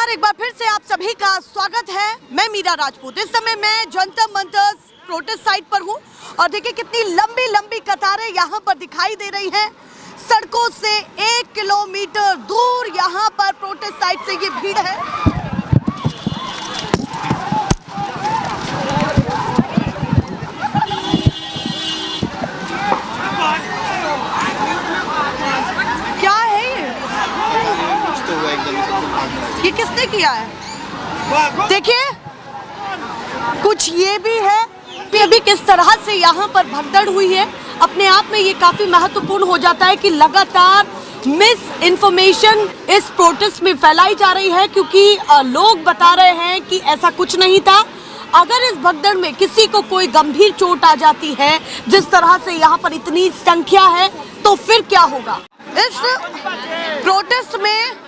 नमस्कार, एक बार फिर से आप सभी का स्वागत है। मैं मीरा राजपूत। इस समय मैं जंतर मंतर प्रोटेस्ट साइट पर हूं और देखिए कितनी लंबी लंबी कतारें यहां पर दिखाई दे रही हैं। सड़कों से 1 किलोमीटर दूर यहां पर प्रोटेस्ट साइट से ये भीड़ है। क्या है ये किसने किया है? देखिए कुछ ये भी है कि अभी किस तरह से यहाँ पर भगदड़ हुई है। अपने आप में ये काफी महत्वपूर्ण हो जाता है कि लगातार मिस इन्फॉर्मेशन इस प्रोटेस्ट में फैलाई जा रही है, क्योंकि लोग बता रहे हैं कि ऐसा कुछ नहीं था। अगर इस भगदड़ में किसी को कोई गंभीर चोट आ जाती है, जिस तरह से यहाँ पर इतनी संख्या है, तो फिर क्या होगा। इस प्रोटेस्ट में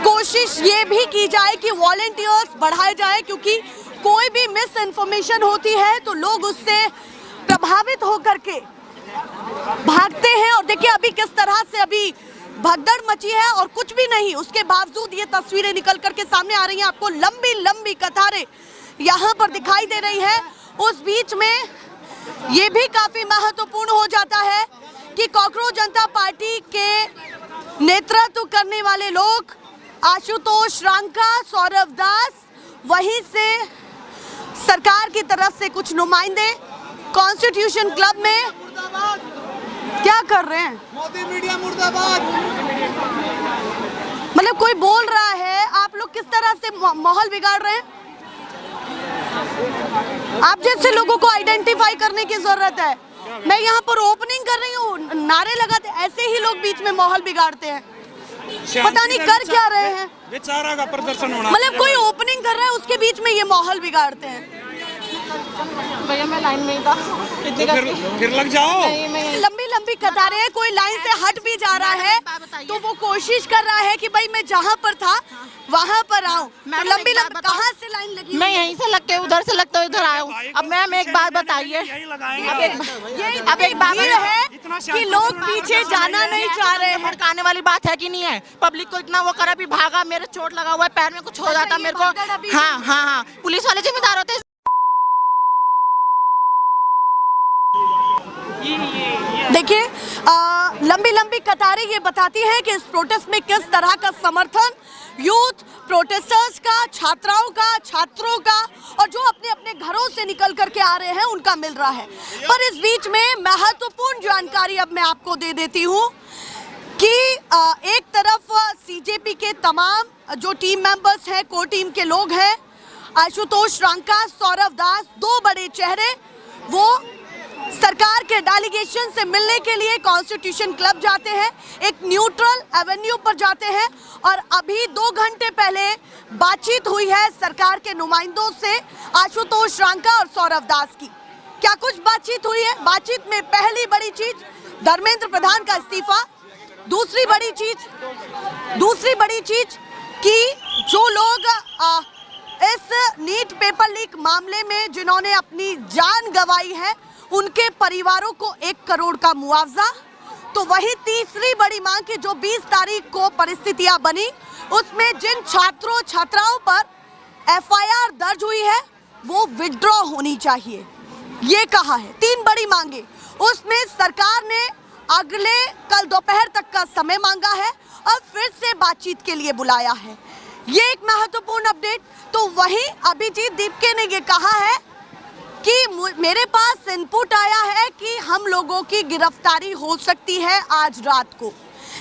कोशिश ये भी की जाए कि वॉलंटियर्स बढ़ाए जाए, क्योंकि कोई भी मिस इन्फॉर्मेशन होती है तो लोग उससे प्रभावित होकर के भागते हैं। और देखिए अभी किस तरह से अभी भगदड़ मची है और कुछ भी नहीं, उसके बावजूद ये तस्वीरें निकल करके सामने आ रही हैं। आपको लंबी लंबी कतारें यहाँ पर दिखाई दे रही है। उस बीच में ये भी काफी महत्वपूर्ण हो जाता है कि कॉकरोच जनता पार्टी के नेतृत्व करने वाले लोग आशुतोष रांका, सौरव दास, वहीं से सरकार की तरफ से कुछ नुमाइंदे कॉन्स्टिट्यूशन क्लब में क्या कर रहे हैं। मोदी मीडिया मुर्दाबाद। मतलब कोई बोल रहा है, आप लोग किस तरह से माहौल बिगाड़ रहे हैं। आप जैसे लोगों को आइडेंटिफाई करने की जरूरत है। मैं यहाँ पर ओपनिंग कर रही हूँ, नारे लगाते, ऐसे ही लोग बीच में माहौल बिगाड़ते हैं। पता नहीं कर क्या रहे हैं। बेचारा का प्रदर्शन होना, मतलब कोई ओपनिंग कर रहा है, उसके बीच में ये माहौल बिगाड़ते हैं। भैया मैं लाइन में ही था। फिर लग जाओ। लंबी लंबी कतारें हैं, कोई लाइन से हट भी जा रहा है तो वो कोशिश कर रहा है कि भाई मैं जहाँ पर था वहाँ पर आऊँ। तो लंबी लंबी कहाँ से लाइन लगी? मैं यहीं से लग के उधर से लगते इधर आया हूँ। अब मैम एक बात बताइए, अब एक बात है कि लोग पीछे जाना नहीं चाह रहे हैं। भड़काने वाली बात है कि नहीं है। पब्लिक को इतना वो करा, भी भागा, मेरे चोट लगा हुआ है, पैर में कुछ हो जाता मेरे को। हाँ, पुलिस वाले जिम्मेदार होते हैं। देखिए लंबी लंबी कतारें ये बताती हैं कि इस प्रोटेस्ट में किस तरह का समर्थन यूथ प्रोटेस्टर्स का, छात्राओं का, छात्रों का और जो अपने अपने घरों से निकल करके आ रहे हैं उनका मिल रहा है। पर इस बीच में महत्वपूर्ण जानकारी अब मैं आपको दे देती हूँ कि एक तरफ सीजेपी के तमाम जो टीम मेंबर्स हैं, कोर टीम के लोग हैं, आशुतोष रांका, सौरव दास, दो बड़े चेहरे, वो सरकार के डेलीगेशन से मिलने के लिए कॉन्स्टिट्यूशन क्लब जाते हैं, एक न्यूट्रल एवेन्यू पर जाते हैं। और अभी 2 घंटे पहले बातचीत हुई है सरकार के नुमाइंदों से, आशुतोष रांका और सौरव दास की। क्या कुछ बातचीत हुई है? बातचीत में पहली बड़ी चीज धर्मेंद्र प्रधान का इस्तीफा, दूसरी बड़ी चीज कि जो लोग इस नीट पेपर लीक मामले में जिन्होंने अपनी जान गंवाई है, उनके परिवारों को 1 करोड़ का मुआवजा। तो वही तीसरी बड़ी मांग की जो 20 तारीख को परिस्थितियां बनी, उसमें जिन छात्रों छात्राओं पर FIR दर्ज हुई है वो विथड्रॉ होनी चाहिए, ये कहा है। 3 बड़ी मांगे, उसमें सरकार ने अगले कल दोपहर तक का समय मांगा है और फिर से बातचीत के लिए बुलाया है। ये एक महत्वपूर्ण अपडेट। तो वहीं अभिजीत दीपके ने ये कहा है कि मेरे पास इनपुट आया है कि हम लोगों की गिरफ्तारी हो सकती है आज रात को।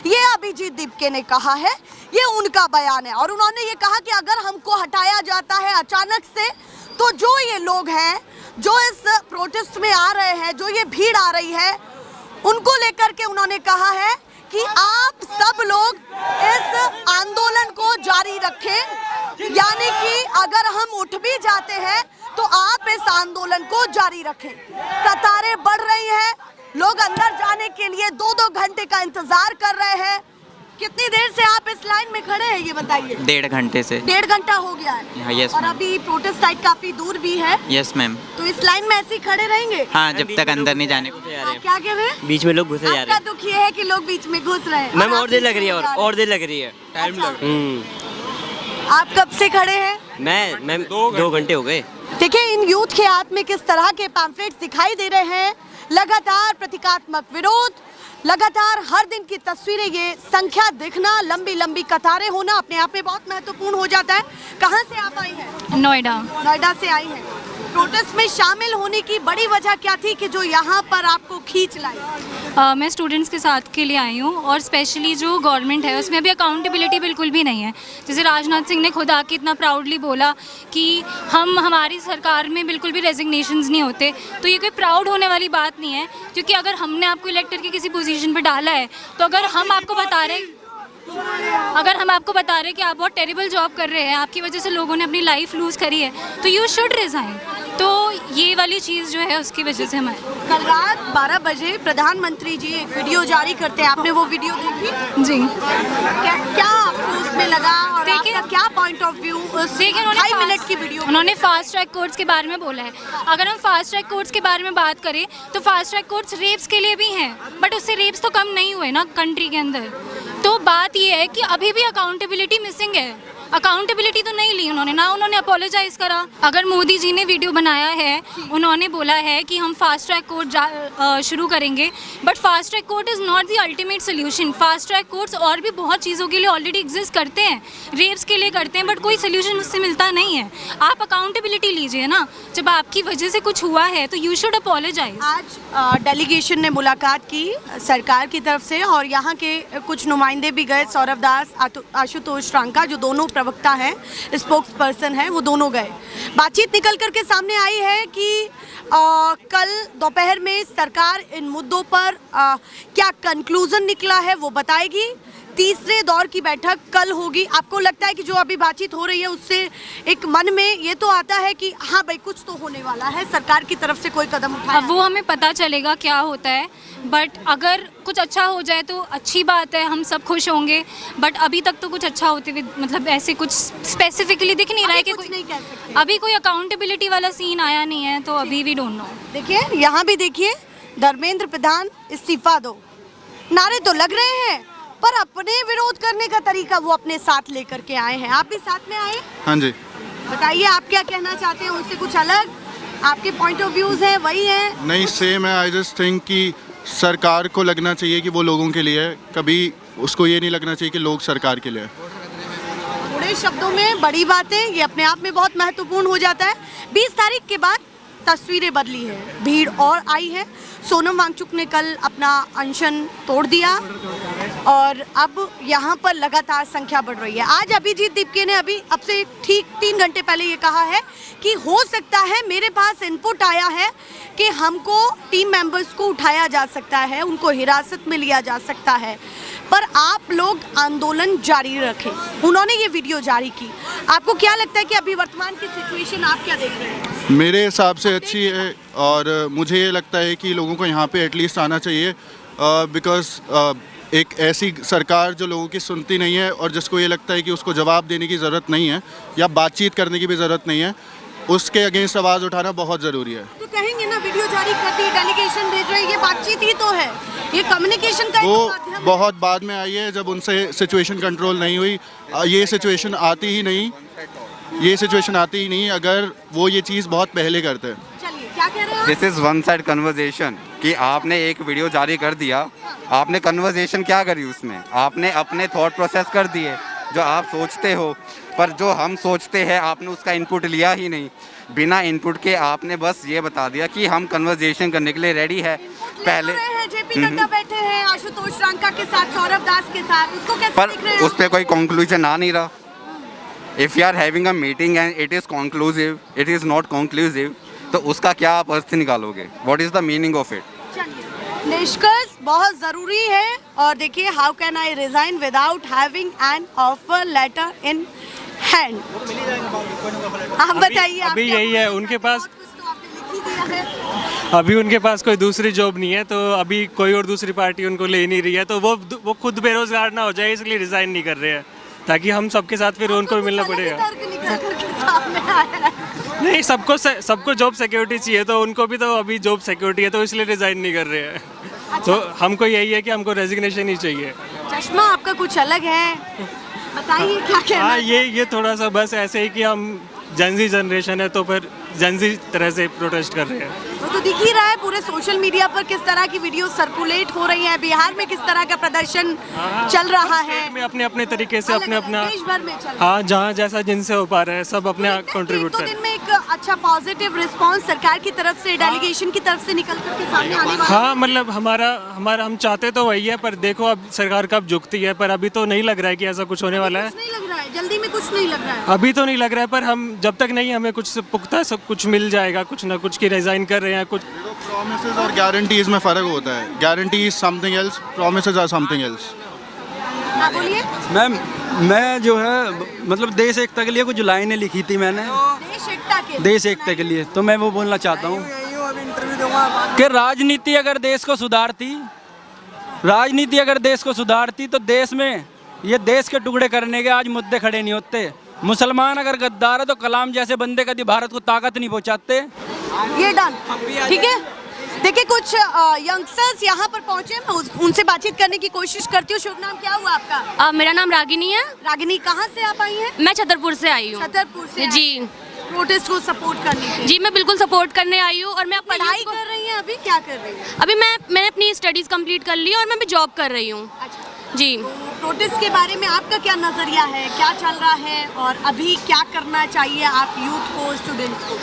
ये अभिजीत दीपके ने कहा है, ये उनका बयान है। और उन्होंने ये कहा कि अगर हमको हटाया जाता है अचानक से, तो जो ये लोग हैं जो इस प्रोटेस्ट में आ रहे हैं, जो ये भीड़ आ रही है, उनको लेकर के उन्होंने कहा है कि आप सब लोग इस आंदोलन को जारी रखें। यानी कि अगर हम उठ भी जाते हैं तो आप इस आंदोलन को जारी रखें। कतारें बढ़ रही हैं, लोग अंदर जाने के लिए 2-2 घंटे का इंतजार कर रहे हैं। कितनी देर से आप इस लाइन में खड़े हैं ये बताइए? 1.5 घंटे से। 1.5 घंटा हो गया है। यस और अभी प्रोटेस्ट साइट काफी दूर भी है। Yes ma'am. तो इस लाइन में ऐसे ही खड़े रहेंगे? हाँ, जब तक अंदर नहीं जाने को। क्या कह रहे हैं? बीच में लोग घुसे जा रहे हैं। आपका दुख ये है कि लोग बीच में घुस रहे हैं। मैम और देर लग रही है, और देर लग रही है, टाइम लग। आप कब से खड़े हैं? मैं 2 घंटे हो गए। देखिए इन यूथ के हाथ में किस तरह के पैम्फलेट्स दिखाई दे रहे हैं। लगातार प्रतीकात्मक विरोध, लगातार हर दिन की तस्वीरें, ये संख्या दिखना, लंबी लंबी कतारें होना अपने आप में बहुत महत्वपूर्ण हो जाता है। कहाँ से आप आई हैं? नोएडा। नोएडा से आई हैं। प्रोटेस्ट में शामिल होने की बड़ी वजह क्या थी कि जो यहाँ पर आपको खींच लाई? मैं स्टूडेंट्स के साथ के लिए आई हूँ और स्पेशली जो गवर्नमेंट है उसमें अभी अकाउंटेबिलिटी बिल्कुल भी नहीं है। जैसे राजनाथ सिंह ने खुद आके इतना प्राउडली बोला कि हमारी सरकार में बिल्कुल भी रेजिग्नेशंस नहीं होते, तो ये कोई प्राउड होने वाली बात नहीं है। क्योंकि अगर हमने आपको इलेक्टेड की किसी पोजीशन पर डाला है तो अगर हम आपको बता रहे कि आप बहुत टेरिबल जॉब कर रहे हैं, आपकी वजह से लोगों ने अपनी लाइफ लूज़ करी है, तो यू शुड रिज़ाइन। तो ये वाली चीज़ जो है उसकी वजह से हमारे कल रात 12 बजे प्रधानमंत्री जी एक वीडियो जारी करते हैं, आपने वो वीडियो देखी? जी। क्या आपको उसमें लगा और देखिए- आपका क्या पॉइंट ऑफ व्यू? देखिए उन्होंने 5 मिनट की वीडियो उन्होंने फास्ट ट्रैक कोर्ट्स के बारे में बोला है। अगर हम फास्ट ट्रैक कोर्ट्स के बारे में बात करें तो फास्ट ट्रैक कोर्ट्स रेप्स के लिए भी हैं, बट उससे रेप्स तो कम नहीं हुए ना कंट्री के अंदर। तो बात ये है कि अभी भी अकाउंटेबिलिटी मिसिंग है। अकाउंटेबिलिटी तो नहीं ली उन्होंने, ना उन्होंने अपोलोजाइज करा। अगर मोदी जी ने वीडियो बनाया है, उन्होंने बोला है कि हम फास्ट ट्रैक कोर्ट शुरू करेंगे, but fast track court is not the ultimate solution. Fast track courts और भी बहुत चीज़ों के लिए ऑलरेडी एग्जिस्ट करते हैं, रेप्स के लिए करते हैं, बट कोई सोल्यूशन उससे मिलता नहीं है। आप अकाउंटेबिलिटी लीजिए ना, जब आपकी वजह से कुछ हुआ है तो यू शुड अपोलोजाइज। आज डेलीगेशन ने मुलाकात की सरकार की तरफ से और यहाँ के कुछ नुमाइंदे भी गए। सौरभ दास, आशुतोष रांका जो दोनों प्रवक्ता हैं, स्पोक्स पर्सन हैं, वो दोनों गए। बातचीत निकल कर के सामने आई है कि कल दोपहर में सरकार इन मुद्दों पर क्या कंक्लूजन निकला है वो बताएगी। तीसरे दौर की बैठक कल होगी। आपको लगता है कि जो अभी बातचीत हो रही है उससे एक मन में ये तो आता है कि हाँ भाई कुछ तो होने वाला है, सरकार की तरफ से कोई कदम उठाया? अब वो हमें पता चलेगा क्या होता है, बट अगर कुछ अच्छा हो जाए तो अच्छी बात है, हम सब खुश होंगे। बट अभी तक तो कुछ अच्छा होते हुए मतलब ऐसे कुछ स्पेसिफिकली दिख नहीं रहा है कि कुछ नहीं कह सकते। अभी कोई अकाउंटेबिलिटी वाला सीन आया नहीं है, तो अभी वी डोंट नो। देखिए यहाँ भी देखिए, धर्मेंद्र प्रधान इस्तीफा दो, नारे तो लग रहे हैं पर अपने विरोध करने का तरीका वो अपने साथ लेकर के आए हैं। आप भी साथ में आए? हाँ जी। बताइए आप क्या कहना चाहते हैं? उनसे कुछ अलग आपके पॉइंट ऑफ व्यूज हैं, वही हैं? नहीं, सेम है। आई जस्ट थिंक कि सरकार को लगना चाहिए कि वो लोगों के लिए है, कभी उसको ये नहीं लगना चाहिए कि लोग सरकार के लिए है। थोड़े शब्दों में बड़ी बातें, ये अपने आप में बहुत महत्वपूर्ण हो जाता है। 20 तारीख के बाद तस्वीरें बदली है, भीड़ और आई है। सोनम वांगचुक ने कल अपना अनशन तोड़ दिया और अब यहाँ पर लगातार संख्या बढ़ रही है। आज अभिजीत दीपके ने अभी अब से ठीक 3 घंटे पहले ये कहा है कि हो सकता है, मेरे पास इनपुट आया है कि हमको टीम मेंबर्स को उठाया जा सकता है, उनको हिरासत में लिया जा सकता है, पर आप लोग आंदोलन जारी रखें। उन्होंने ये वीडियो जारी की। आपको क्या लगता है कि अभी वर्तमान की सिचुएशन आप क्या देख रहे हैं? मेरे हिसाब से अच्छी है और मुझे ये लगता है कि लोगों को यहाँ पे एटलीस्ट आना चाहिए, बिकॉज एक ऐसी सरकार जो लोगों की सुनती नहीं है और जिसको ये लगता है कि उसको जवाब देने की ज़रूरत नहीं है या बातचीत करने की भी ज़रूरत नहीं है, उसके अगेंस्ट आवाज़ उठाना बहुत ज़रूरी है। तो कहेंगे ना, वीडियो जारी करती है, डेलीगेशन भेज रही है, ये बातचीत ही तो है, ये कम्युनिकेशन का वो एक माध्यम है। बहुत बाद में आई है, जब उनसे सिचुएशन कंट्रोल नहीं हुई। ये सिचुएशन आती ही नहीं अगर वो ये चीज़ बहुत पहले करते हैं। चलिए, क्या कह रहे हैं? This is one side conversation कि आपने एक वीडियो जारी कर दिया, आपने कन्वर्जेशन क्या करी उसमें? आपने अपने थॉट प्रोसेस कर दिए जो आप सोचते हो, पर जो हम सोचते हैं आपने उसका इनपुट लिया ही नहीं। बिना इनपुट के आपने बस ये बता दिया कि हम कन्वर्जेशन करने के लिए रेडी है। पहले जेपी नड्डा बैठे हैं आशुतोष रांका के साथ, सौरभ दास के साथ, उसको कैसे पर देख रहे हैं? उस पर कोई कंक्लूजन आ नहीं रहा। If you are having a meeting and it is conclusive, it is not conclusive, तो उसका क्या आप अर्थ निकालोगे? What is the meaning of it? निष्कर्ष बहुत ज़रूरी है। और देखिए, how can I resign without having an offer letter in hand? आप बताइए। अभी यही है उनके पास। बहुत कुछ तो आपने लिख ही दिया है। अभी उनके पास कोई दूसरी जॉब नहीं है, तो अभी कोई और दूसरी पार्टी उनको ले नहीं रही है, तो वो खुद बेरोजगार ना हो जाए, इसलिए रिजाइन नहीं कर रहे हैं, ताकि हम सबके साथ फिर उनको भी मिलना पड़ेगा। नहीं, सबको जॉब सिक्योरिटी चाहिए, तो उनको भी तो अभी जॉब सिक्योरिटी है, तो इसलिए रिजाइन नहीं कर रहे हैं। तो हमको यही है कि हमको रेजिग्नेशन ही चाहिए। चश्मा आपका कुछ अलग है। बताइए क्या कहना हाँ, है? ये थोड़ा सा बस ऐसे ही कि हम जेनजी जनरेशन है तो फिर जेनजी तरह से प्रोटेस्ट कर रहे हैं। वो तो दिख ही रहा है पूरे सोशल मीडिया पर किस तरह की वीडियो सर्कुलेट हो रही है, बिहार में किस तरह का प्रदर्शन चल रहा है, में अपने अपने तरीके से अपने अपना, देश भर में चल रहा है। हाँ जहाँ जैसा जिनसे हो पा रहा है सब अपने कंट्रीब्यूट तो कर दिन में एक अच्छा पॉजिटिव रिस्पांस सरकार की तरफ से, डेलीगेशन की तरफ से निकल कर के सामने आने वाला है। हाँ मतलब हमारा हम चाहते तो वही है, पर देखो अब सरकार कब झुकती है, पर अभी तो नहीं लग रहा है कि ऐसा कुछ होने वाला है। कुछ नहीं लग रहा है, जल्दी में कुछ नहीं लग रहा है। अभी तो नहीं लग रहा है, पर हम जब तक नहीं हमें कुछ पुख्ता सब कुछ मिल जाएगा, कुछ ना कुछ की रिजाइन कर रहे हैं कुछ। प्रॉमिसेस और गारंटीज में फ़र्क होता है। Guarantees something else, promises are something else. हाँ बोलिए। मैम मैं जो है मतलब देश एकता के लिए कुछ लाइनें लिखी थी मैंने, देश एकता के लिए, तो मैं वो बोलना चाहता हूँ कि राजनीति अगर देश को सुधारती तो देश में ये देश के टुकड़े करने के आज मुद्दे खड़े नहीं होते। मुसलमान अगर गद्दार है तो कलाम जैसे बंदे कभी भारत को ताकत नहीं पहुँचाते। ये डन, ठीक है। देखिए कुछ यंगस्टर्स यहाँ पर पहुँचे, मैं उनसे बातचीत करने की कोशिश करती हूँ। शुभ नाम क्या हुआ आपका? मेरा नाम रागिनी है। रागिनी, कहाँ से आप आई हैं? मैं छतरपुर से आई हूँ। छतरपुर से जी। प्रोटेस्ट को सपोर्ट करने के लिए। जी मैं बिल्कुल सपोर्ट करने आई हूँ। और मैं पढ़ाई कर रही हैं अभी, क्या कर रही हैं? अभी मैंने अपनी स्टडीज़ कंप्लीट कर ली और मैं अभी जॉब कर रही हूँ। अच्छा। जी। प्रोटेस्ट के बारे में आपका क्या नज़रिया है, क्या चल रहा है और अभी क्या करना चाहिए आप यूथ को, स्टूडेंट्स को?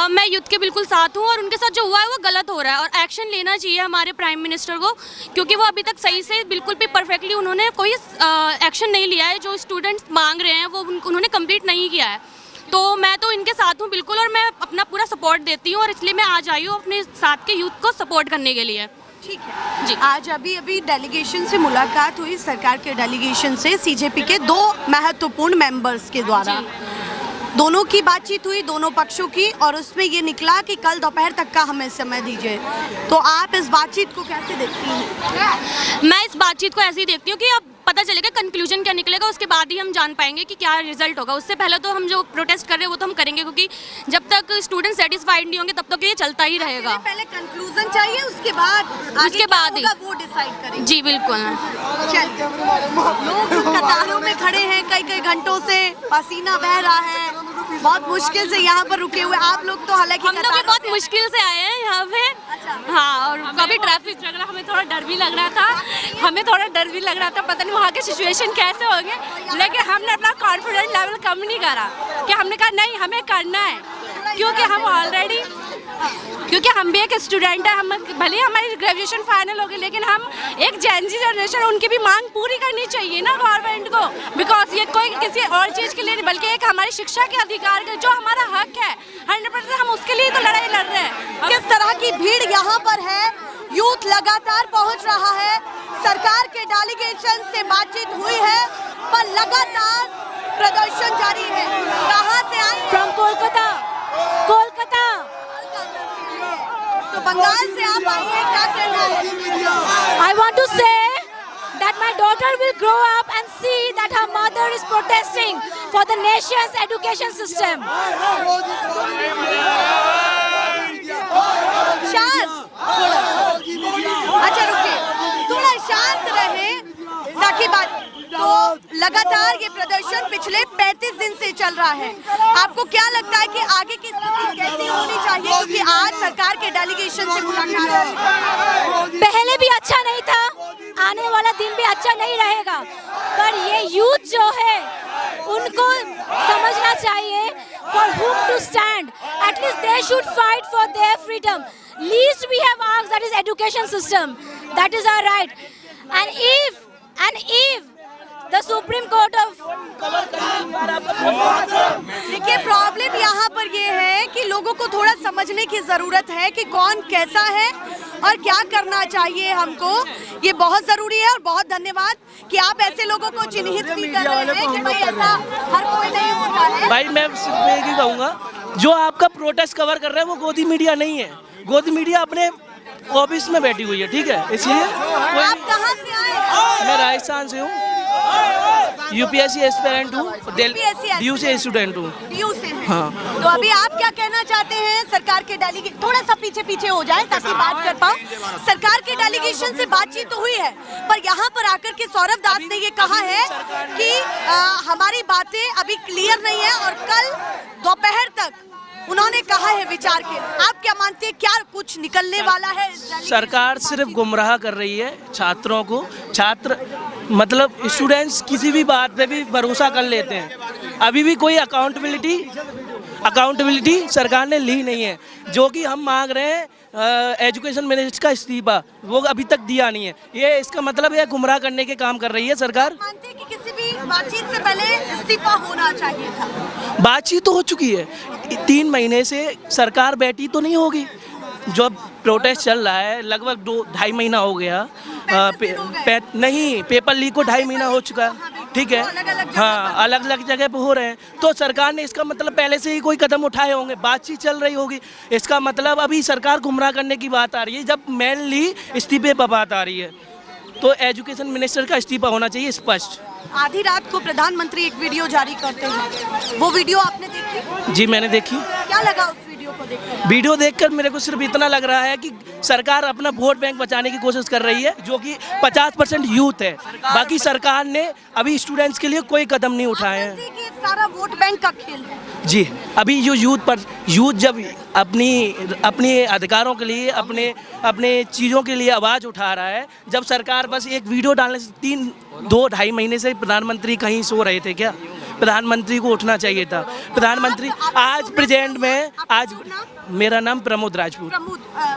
मैं यूथ के बिल्कुल साथ हूँ और उनके साथ जो हुआ है वो गलत हो रहा है और एक्शन लेना चाहिए हमारे प्राइम मिनिस्टर को, क्योंकि वो अभी तक सही से बिल्कुल भी परफेक्टली उन्होंने कोई एक्शन नहीं लिया है। जो स्टूडेंट्स मांग रहे हैं वो उन्होंने कंप्लीट नहीं किया है। तो मैं तो इनके साथ हूँ बिल्कुल और मैं अपना पूरा सपोर्ट देती हूँ और इसलिए मैं आज आई हूँ अपने साथ के यूथ को सपोर्ट करने के लिए। ठीक है जी। आज अभी डेलीगेशन से मुलाकात हुई, सरकार के डेलीगेशन से सीजेपी के 2 महत्वपूर्ण मेंबर्स के द्वारा। दोनों की बातचीत हुई, दोनों पक्षों की, और उसमें ये निकला कि कल दोपहर तक का हमें समय दीजिए। तो आप इस बातचीत को कैसे देखती हैं? मैं इस बातचीत को ऐसे ही देखती हूँ कि अब पता चलेगा कंक्लूजन क्या निकलेगा, उसके बाद ही हम जान पाएंगे कि क्या रिजल्ट होगा। उससे पहले तो हम जो प्रोटेस्ट कर रहे हैं वो तो हम करेंगे, क्योंकि जब तक स्टूडेंट सेटिस्फाइड नहीं होंगे तब तक ये चलता ही रहेगा। पहले कंक्लूजन चाहिए, उसके बाद ही वो डिसाइड करेंगे। जी बिल्कुल। चलिए, लोग कतारों में खड़े हैं कई घंटों से, पसीना बह रहा है, बहुत मुश्किल से यहाँ पर रुके हुए। आप लोग तो हालांकि हम लोग भी बहुत मुश्किल से आए हैं यहाँ पे। अच्छा। हाँ, और कभी ट्रैफिक लग रहा, हमें थोड़ा डर भी लग रहा था, पता नहीं वहाँ के सिचुएशन कैसे होंगे, लेकिन हमने अपना कॉन्फिडेंस लेवल कम नहीं करा कि हमने कहा नहीं हमें करना है, क्योंकि हम भी एक स्टूडेंट है। हम भले हमारी ग्रेजुएशन फाइनल हो गई, लेकिन हम एक जेनजी जनरेशन, उनकी भी मांग पूरी करनी चाहिए ना गवर्नमेंट को, बिकॉज ये कोई किसी और चीज़ के लिए नहीं बल्कि एक हमारी शिक्षा के अधिकार का जो हमारा हक है 100% हम उसके लिए तो लड़ाई लड़ रहे हैं। किस तरह की भीड़ यहाँ पर है, यूथ लगातार पहुँच रहा है, सरकार के डेलीगेशन से बातचीत हुई है पर लगातार प्रदर्शन जारी है। कहाँ से आई? फ्रॉम कोलकाता। तो बंगाल से आप आई हैं, क्या कहना है? I want to say that my daughter will grow up and see that her mother is protesting for the nation's education system. अच्छा रुकिए, थोड़ा शांत रहे ताकि बात। तो लगातार ये प्रदर्शन पिछले 35 दिन से चल रहा है। आपको क्या लगता है कि आगे की स्थिति कैसी होनी चाहिए, क्योंकि आज सरकार के डेलीगेशन से मुलाकात है? पहले भी अच्छा नहीं था, आने वाला दिन भी अच्छा नहीं रहेगा, पर ये यूथ जो है उनको समझना चाहिए for whom to stand. At least they should fight for their freedom. Least we have asked, that is education system. That is our right. And if the Supreme Court of देखिए problem यहाँ पर ये है कि लोगों को थोड़ा समझने की ज़रूरत है कि कौन कैसा है और क्या करना चाहिए हमको। ये बहुत ज़रूरी है और बहुत धन्यवाद कि आप ऐसे लोगों को चिन्हित भी कर रहे हैं कि भाई ऐसा हर कोई नहीं होता है। भाई मैं सिर्फ एक ही कहूँगा, जो आपका प्रोटेस्ट कवर कर रहा है वो गोदी मीडिया नहीं है। गोदी मीडिया अपने ऑफिस में बैठी हुई है, ठीक है, इसलिए आप कहाँ से आए? मैं राजस्थान से हूँ। यूपीएससी एस्पिरेंट हूँ, UPSC DU से स्टूडेंट हूँ। DU से हैं। हाँ। तो अभी आप क्या कहना चाहते हैं सरकार के डेलीगेट, थोड़ा सा पीछे पीछे हो जाए ताकि बात कर पाओ। सरकार के डेलीगेशन से बातचीत तो हुई है, पर यहाँ पर आकर के सौरभ दास ने ये कहा है कि हमारी बातें अभी क्लियर नहीं है और कल दोपहर तक उन्होंने कहा है विचार के। आप क्या मानते हैं, क्या कुछ निकलने वाला है? सरकार सिर्फ गुमराह कर रही है छात्रों को। छात्र मतलब स्टूडेंट्स किसी भी बात पे भी भरोसा कर लेते हैं। अभी भी कोई अकाउंटेबिलिटी सरकार ने ली नहीं है। जो कि हम मांग रहे हैं एजुकेशन मिनिस्टर का इस्तीफा, वो अभी तक दिया नहीं है। ये इसका मतलब है गुमराह करने के काम कर रही है सरकार। मानते हैं कि किसी भी बातचीत से पहले इस्तीफा होना चाहिए था? बातचीत तो हो चुकी है, 3 महीने से सरकार बैठी तो नहीं होगी। जो प्रोटेस्ट चल रहा है लगभग 2-2.5 महीना हो गया। नहीं, पेपर लीक को 2.5 महीना हो चुका है, ठीक है। हाँ, अलग अलग जगह पे हो रहे हैं। तो सरकार ने इसका मतलब पहले से ही कोई कदम उठाए होंगे, बातचीत चल रही होगी। इसका मतलब अभी सरकार गुमराह करने की बात आ रही है, जब मेनली इस्तीफे पर बात आ रही है। तो एजुकेशन मिनिस्टर का इस्तीफा होना चाहिए स्पष्ट। आधी रात को प्रधानमंत्री एक वीडियो जारी करते हैं, वो वीडियो आपने देखी? जी मैंने देखी। क्या लगा उस वीडियो को देखकर? वीडियो देखकर मेरे को सिर्फ इतना लग रहा है कि सरकार अपना वोट बैंक बचाने की कोशिश कर रही है, जो कि 50% यूथ है। बाकी सरकार ने अभी स्टूडेंट्स के लिए कोई कदम नहीं उठाए हैं। सारा वोट बैंक का खेल है। जी, अभी जो यूथ जब अपनी अधिकारों के लिए, अपने चीज़ों के लिए आवाज़ उठा रहा है, जब सरकार बस एक वीडियो डालने से 2-2.5 महीने से प्रधानमंत्री कहीं सो रहे थे क्या? प्रधानमंत्री को उठना चाहिए था। प्रधानमंत्री आज प्रेजेंट में, आज मेरा नाम प्रमोद राजपूत।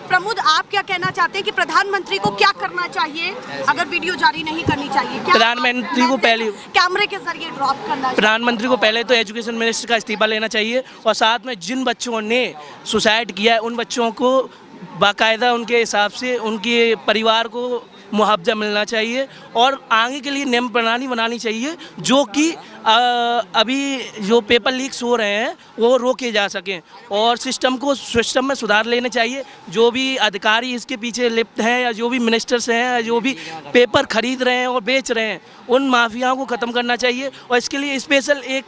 प्रमोद, आप क्या कहना चाहते हैं कि प्रधानमंत्री को क्या करना चाहिए अगर वीडियो जारी नहीं करनी चाहिए? क्या प्रधानमंत्री को पहले कैमरे के जरिए ड्रॉप करना चाहिए? प्रधानमंत्री को पहले तो एजुकेशन मिनिस्टर का इस्तीफा लेना चाहिए और साथ में जिन बच्चों ने सुसाइड किया है उन बच्चों को बाकायदा उनके हिसाब से उनके परिवार को मुआवजा मिलना चाहिए और आगे के लिए नियम प्रणाली बनानी चाहिए, जो कि अभी जो पेपर लीक्स हो रहे हैं वो रोके जा सकें और सिस्टम में सुधार लेने चाहिए। जो भी अधिकारी इसके पीछे लिप्त हैं या जो भी मिनिस्टर्स हैं या जो भी पेपर खरीद रहे हैं और बेच रहे हैं, उन माफियाओं को ख़त्म करना चाहिए और इसके लिए स्पेशल एक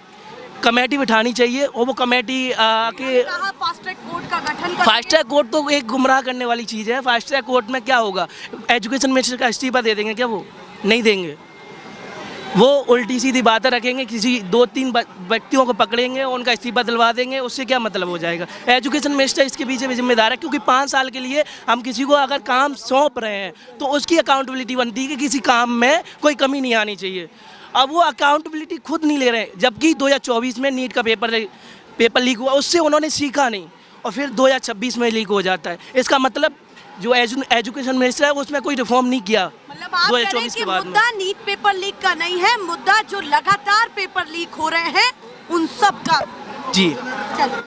कमेटी बिठानी चाहिए और वो कमेटी आके फास्ट ट्रैक कोर्ट का गठन। फास्ट ट्रैक कोर्ट तो एक गुमराह करने वाली चीज़ है। फास्ट ट्रैक कोर्ट में क्या होगा? एजुकेशन मिनिस्टर का इस्तीफा दे देंगे क्या? वो नहीं देंगे। वो उल्टी सीधी बातें रखेंगे, किसी 2-3 व्यक्तियों को पकड़ेंगे और उनका इस्तीफा दिलवा देंगे। उससे क्या मतलब हो जाएगा? एजुकेशन मिनिस्टर इसके पीछे भी जिम्मेदार है, क्योंकि 5 साल के लिए हम किसी को अगर काम सौंप रहे हैं तो उसकी अकाउंटेबिलिटी बनती है कि किसी काम में कोई कमी नहीं आनी चाहिए। अब वो अकाउंटेबिलिटी खुद नहीं ले रहे हैं, जबकि 2024 में नीट का पेपर लीक हुआ, उससे उन्होंने सीखा नहीं और फिर 2026 में लीक हो जाता है। इसका मतलब जो एजुकेशन मिनिस्टर है उसमें कोई रिफॉर्म नहीं किया। मतलब आप कह रहे हैं कि मुद्दा नीट पेपर लीक का नहीं है, मुद्दा जो लगातार पेपर लीक हो रहे हैं उन सब का। जी। चलो।